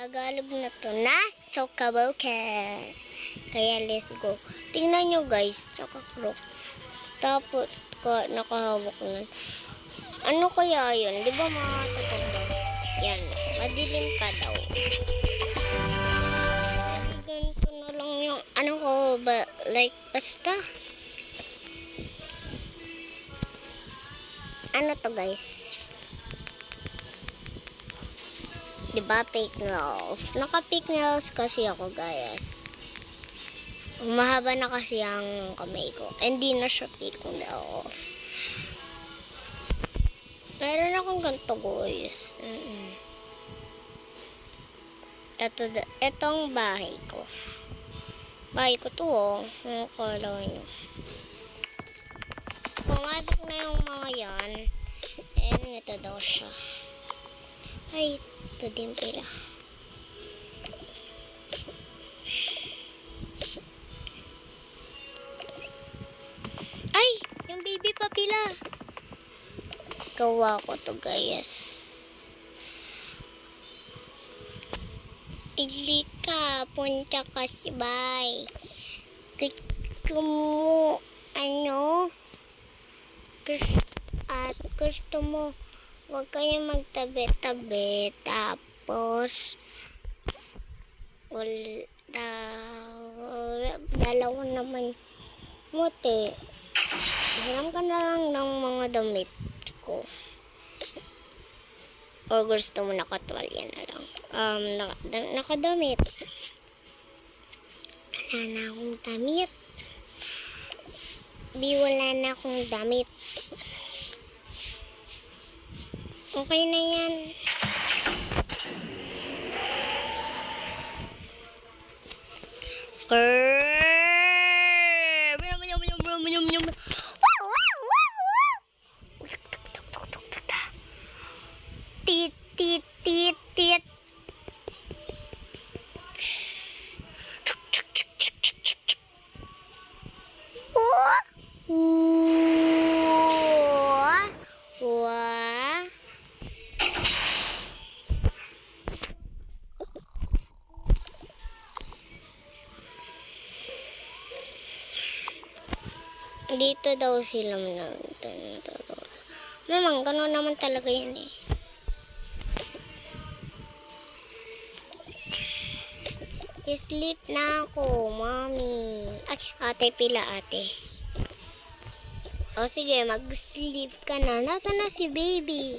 Tagalog na to na so kaboken. Kaya let's go. Tingnan nyo guys, nakakrok. Tapos nakahawak nun. Ano kaya yun? Di ba matatabang? Yan, madilim pa daw. Ganito na lang yung ano ko ba, like basta. Ano to guys? Diba fake nails? Naka-fake nails kasi ako guys. Mahaba na kasi ang kamay ko. Hindi na siya fake nails. Meron akong ganito guys. Itong bahay ko. Bahay ko to oh. Ano kala nyo? Pumasok na yung mga yan. And ito daw siya. Ay, ito din pila. Ay, yung baby pa pila. Gawa ko to guys. Ili ka, punta ka si bay. Gusto mo, ano? At gusto mo, huwag kayong magtabi-tabi. Tapos, dalawa naman muti. Hiram ka na lang ng mga damit ko. O gusto mo nakatwalya na lang. Nakadamit. Wala na akong damit. Wala na akong damit. Okay na yan. Tit, tit, tit, tit. Dito daw sila natutulog. Mamang, gano'n naman talaga yun eh. Sleep na ako, mami. Ay, ate pila ate. O sige, mag-sleep ka na. Nasaan na si baby?